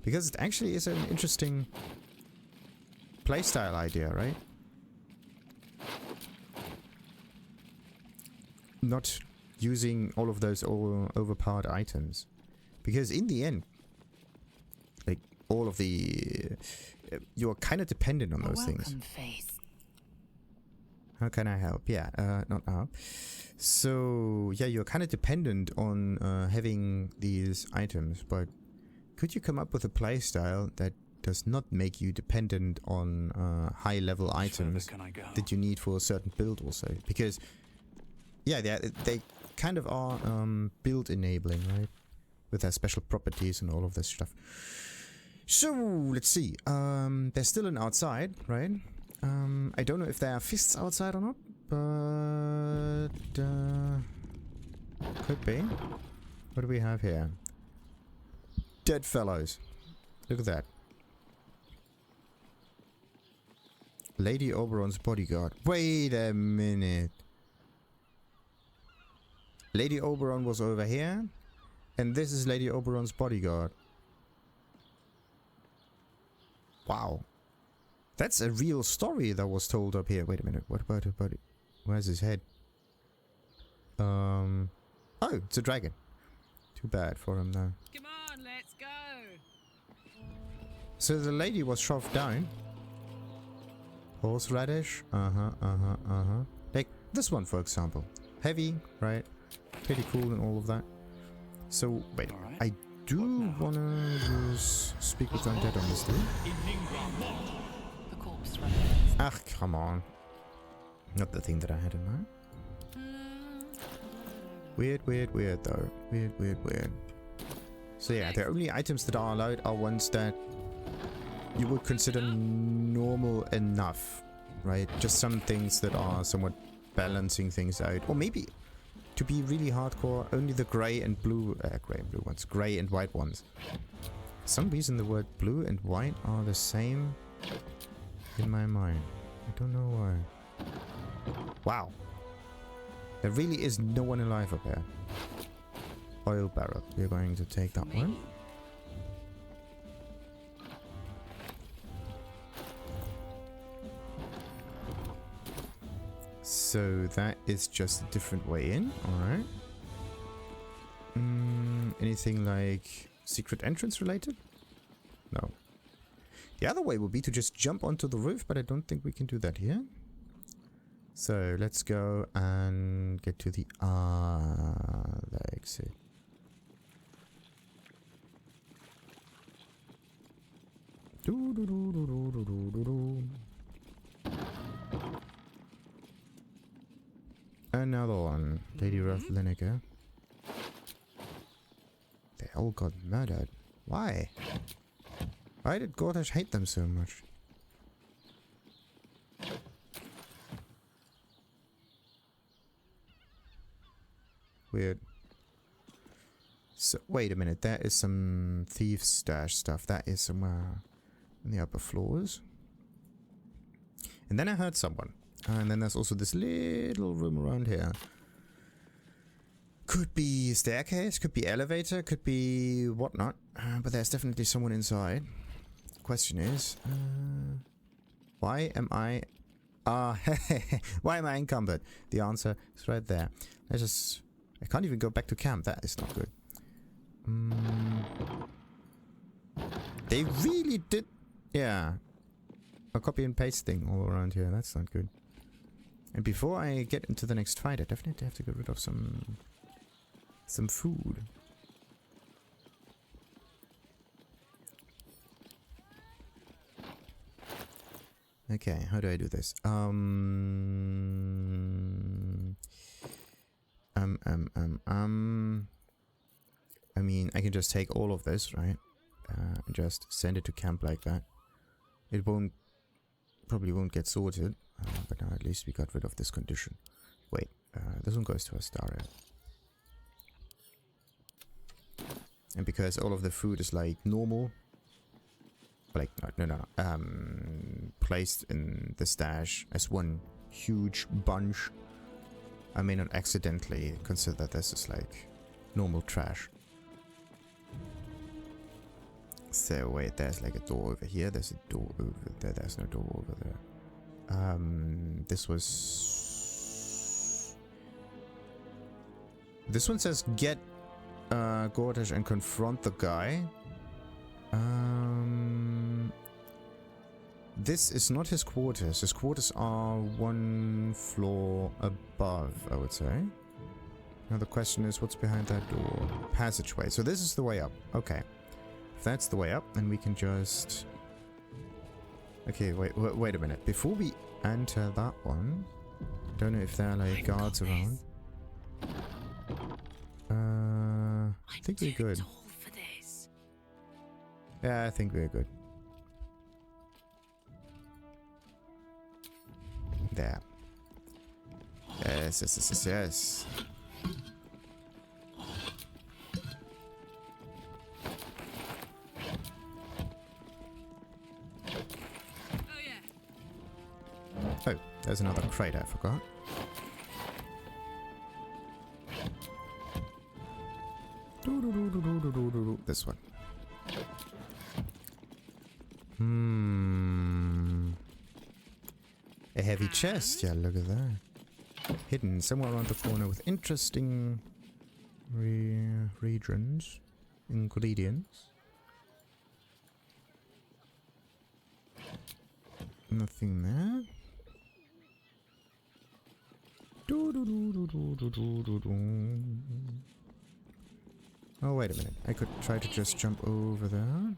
Because it actually is an interesting playstyle idea, right? Not using all of those overpowered items, because in the end, like all of the you're kind of dependent on those things. Face. How can I help? Yeah, not now. So yeah, you're kind of dependent on having these items, but could you come up with a playstyle that does not make you dependent on high level items that you need for a certain build also? Because yeah, they kind of are build enabling, right? With their special properties and all of this stuff. So let's see. There's still an outside, right? I don't know if there are fists outside or not, but could be. What do we have here? Dead fellows. Look at that. Lady Oberon's bodyguard. Wait a minute. Lady Oberon was over here. And this is Lady Oberon's bodyguard. Wow. That's a real story that was told up here. Wait a minute. What about her body? Where's his head? Oh, it's a dragon. Too bad for him now. Come on, let's go. So the lady was shoved down. Horseradish. Like this one, for example. Heavy, right? Pretty cool and all of that. So, wait. I do wanna just speak with Undead on this dude. The corpse remains. Ah, come on. Not the thing that I had in mind. Weird though. Weird. So yeah, the only items that are allowed are ones that you would consider normal enough, right? Just some things that are somewhat balancing things out. Or maybe, to be really hardcore, only the grey and blue ones. Grey and white ones. For some reason the word blue and white are the same in my mind. I don't know why. Wow. There really is no one alive up here. Oil barrel. We're going to take that one. So that is just a different way in. Alright. Anything like secret entrance related? No. The other way would be to just jump onto the roof, but I don't think we can do that here. So let's go and get to the exit. Another one. Lady Ruth Lineker. They all got murdered. Why? Why did Gortash hate them so much? Weird. So, wait a minute. There is some thieves' stash stuff. That is somewhere in the upper floors. And then I heard someone. And then there's also this little room around here. Could be staircase, could be elevator, could be whatnot. But there's definitely someone inside. Question is, why am I... why am I encumbered? The answer is right there. I can't even go back to camp. That is not good. They really did... Yeah. A copy and paste thing all around here. That's not good. And before I get into the next fight, I definitely have to get rid of some food. Okay, how do I do this? I mean, I can just take all of this, right? And just send it to camp like that. It probably won't get sorted, but now at least we got rid of this condition. Wait, this one goes to Astaria. And because all of the food is like normal, like no, placed in the stash as one huge bunch, I may not accidentally consider that this is like normal trash. So wait, there's like a door over here, there's a door over there, there's no door over there. This one says get Gortash and confront the guy. This is not his quarters. His quarters are one floor above, I would say. Now the question is, what's behind that door? Passageway. So this is the way up. Okay. If that's the way up, then we can just... Okay, wait a minute. Before we enter that one, don't know if there are like guards around. I think we're good. Yeah, I think we're good. There. Yes. There's another crate I forgot. This one. A heavy chest. Yeah, look at that. Hidden somewhere around the corner with interesting regions. Ingredients. Nothing there. Oh, wait a minute. I could try to just jump over there.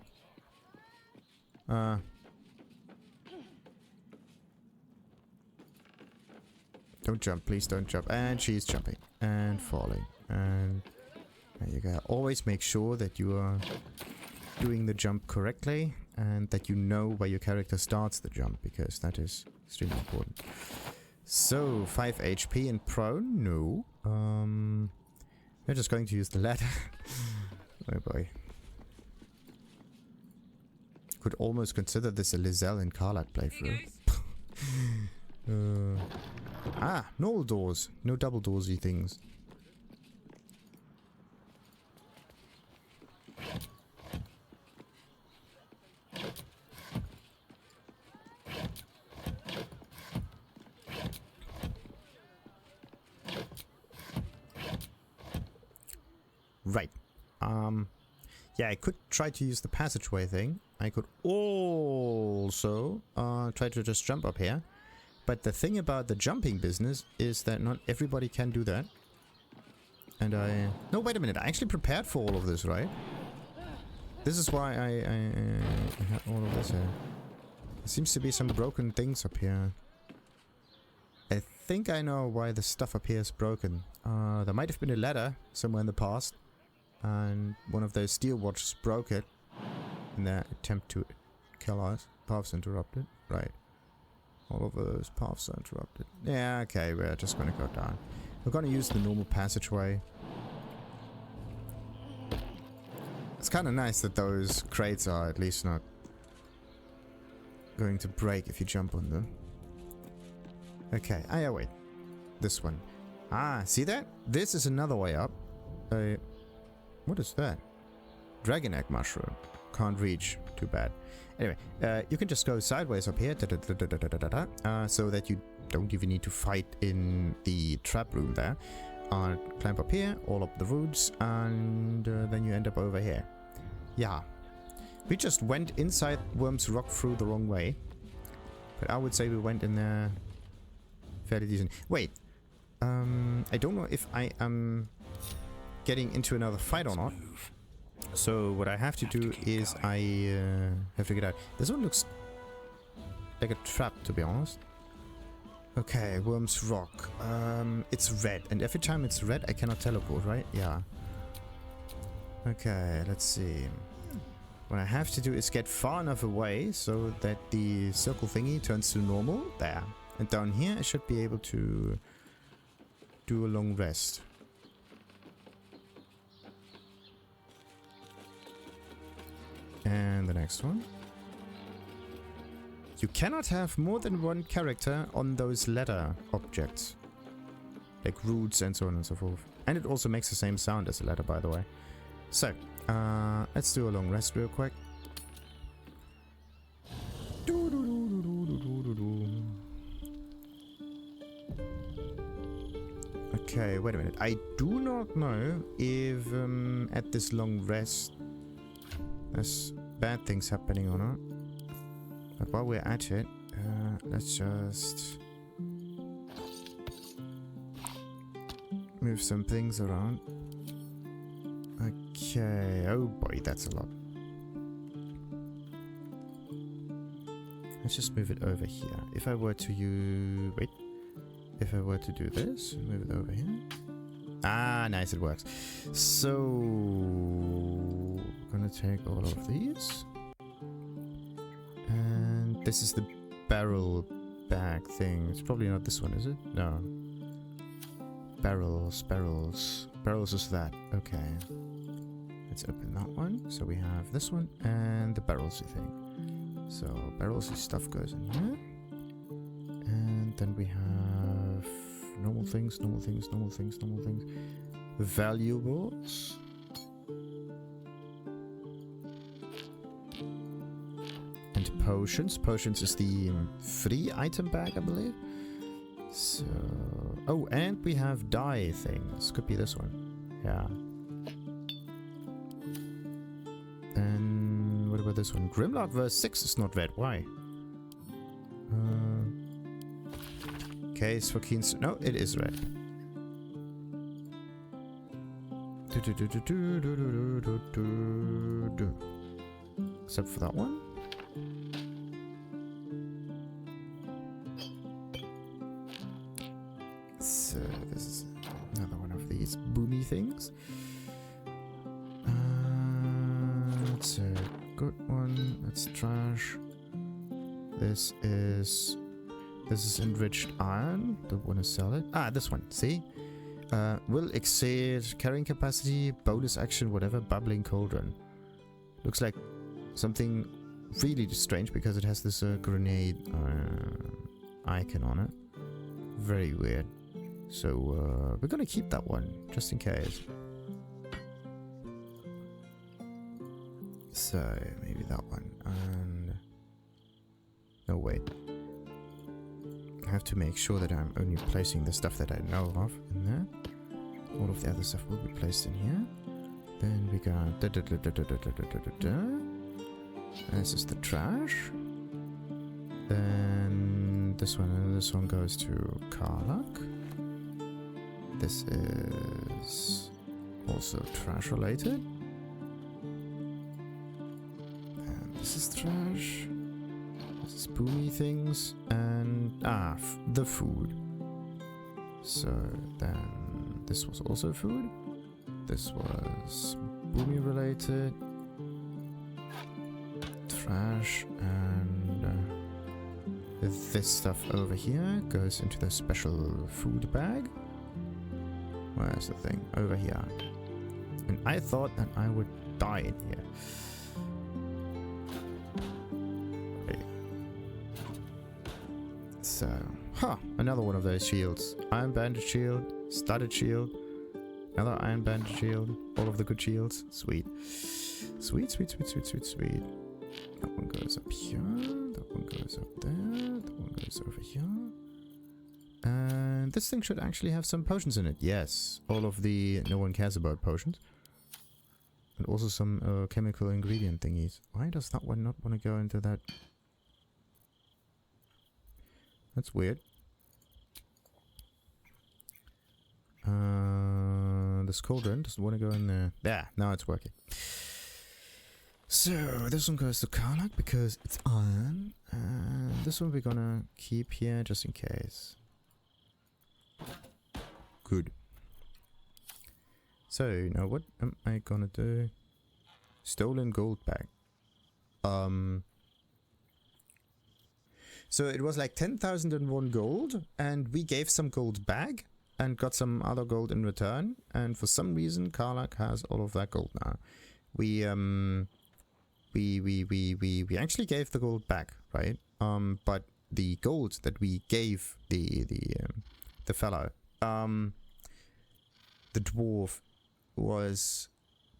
Don't jump, please don't jump. And she's jumping. And falling. And there you go. Always make sure that you are doing the jump correctly. And that you know where your character starts the jump. Because that is extremely important. So, 5 HP and prone? No. We're just going to use the ladder. Oh boy. Could almost consider this a Lizelle and Karlach playthrough. Normal doors. No double doorsy things. Right. Yeah, I could try to use the passageway thing. I could also try to just jump up here. But the thing about the jumping business is that not everybody can do that. And no, wait a minute. I actually prepared for all of this, right? This is why I had all of this here. There seems to be some broken things up here. I think I know why the stuff up here is broken. There might have been a ladder somewhere in the past. And one of those steel watches broke it in their attempt to kill us. Paths interrupted. Right. All of those paths are interrupted. Yeah, okay, we're just gonna go down. We're gonna use the normal passageway. It's kind of nice that those crates are at least not going to break if you jump on them. Okay, yeah, wait. This one. See that? This is another way up. What is that? Dragon egg mushroom. Can't reach. Too bad. Anyway, you can just go sideways up here, so that you don't even need to fight in the trap room there. Climb up here, all up the roots, and then you end up over here. Yeah. We just went inside Wyrms Rock through the wrong way. But I would say we went in there fairly decent. Wait. I don't know if I am getting into another fight or not. So what I have to do is I have to get out. This one looks like a trap, to be honest. Okay, Wyrms Rock. It's red, and every time it's red I cannot teleport, right? Yeah. Okay, let's see. What I have to do is get far enough away so that the circle thingy turns to normal. There. And down here I should be able to do a long rest. And the next one. You cannot have more than one character on those ladder objects. Like roots and so on and so forth. And it also makes the same sound as a ladder, by the way. So, let's do a long rest real quick. Okay, wait a minute. I do not know if at this long rest there's bad things happening or not. But while we're at it, let's just move some things around. Okay, oh boy, that's a lot. Let's just move it over here. If I were to if I were to do this, move it over here. Nice, it works. So, gonna take all of these. And this is the barrel bag thing. It's probably not this one, is it? No. Barrels is that. Okay. Let's open that one. So we have this one and the barrelsy thing. So barrelsy stuff goes in here. And then we have normal things, normal things, normal things, normal things. Valuables. And potions. Potions is the free item bag, I believe. So... Oh, and we have dye things. Could be this one. Yeah. And what about this one? Grimlock verse 6 is not red. Why? Case for Keen's... No, it is red. Except for that one. So this is another one of these boomy things. It's a good one. That's trash. This is enriched iron. Don't want to sell it. Ah, this one. See? Will exceed carrying capacity, bonus action, whatever. Bubbling cauldron. Looks like something really strange because it has this grenade icon on it. Very weird. So we're gonna keep that one just in case. So maybe that one. And no, wait. I have to make sure that I'm only placing the stuff that I know of in there. All of the other stuff will be placed in here. Then we got this is the trash. Then this one goes to Karlach. This is also trash related. And this is trash. This is boomy things. And the food. So then this was also food. This was boomy related. Trash. And this stuff over here goes into the special food bag. Where's the thing? Over here. And I thought that I would die in here. Okay. So, another one of those shields. Iron banded shield, studded shield, another iron banded shield, all of the good shields. Sweet. Sweet, sweet, sweet, sweet, sweet, sweet. That one goes up here, that one goes up there, that one goes over here. And this thing should actually have some potions in it. Yes, all of the... No one cares about potions. And also some chemical ingredient thingies. Why does that one not want to go into that? That's weird. This cauldron doesn't want to go in there. Yeah, now it's working. So, this one goes to Karlach because it's iron. And this one we're gonna keep here just in case. Good. So, now what am I gonna do? Stolen gold bag. So it was like 10,001 gold, and we gave some gold back and got some other gold in return. And for some reason, Karlach has all of that gold now. We actually gave the gold back, right? But the gold that we gave the fellow, the dwarf, was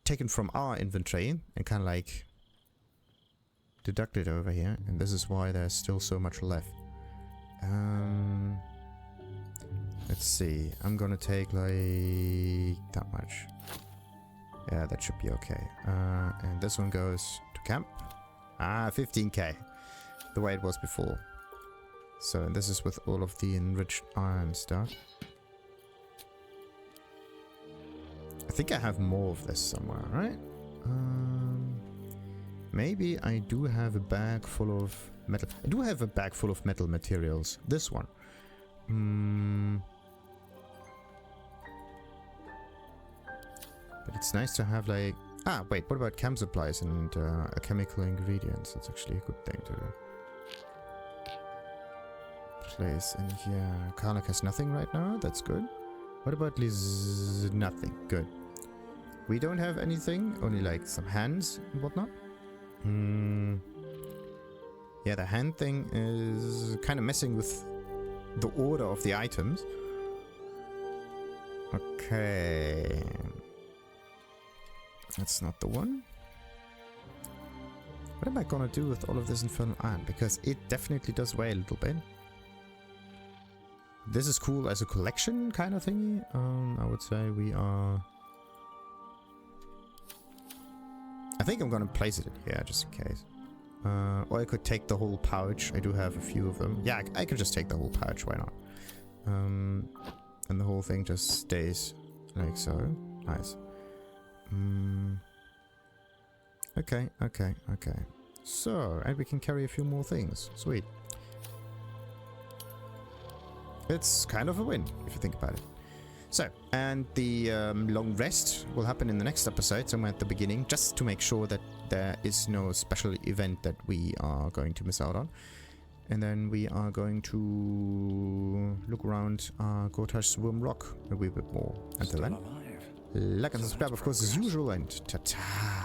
taken from our inventory and kind of like deducted over here, and this is why there's still so much left. Let's see, I'm gonna take like that much. Yeah, that should be okay. And this one goes to camp. 15k, the way it was before. So, and this is with all of the enriched iron stuff. I think I have more of this somewhere, right? Maybe I do have a bag full of metal. I do have a bag full of metal materials. This one. But it's nice to have like... wait, what about chem supplies and chemical ingredients? That's actually a good thing to place in here. Karlach has nothing right now. That's good. What about Liz? Nothing. Good. We don't have anything. Only like some hands and whatnot. Yeah, the hand thing is kind of messing with the order of the items. Okay. That's not the one. What am I gonna do with all of this infernal iron? Because it definitely does weigh a little bit. This is cool as a collection kind of thingy. I would say we are... I think I'm gonna place it in here just in case. Or I could take the whole pouch. I do have a few of them. Yeah, I could just take the whole pouch. Why not? And the whole thing just stays like so. Nice. Okay. So, and we can carry a few more things. Sweet. It's kind of a win, if you think about it. So, and the long rest will happen in the next episode, somewhere at the beginning, just to make sure that there is no special event that we are going to miss out on. And then we are going to look around Gortash's Wyrm Rock a wee bit more. Until then, like and subscribe, of course, as usual, and ta-ta!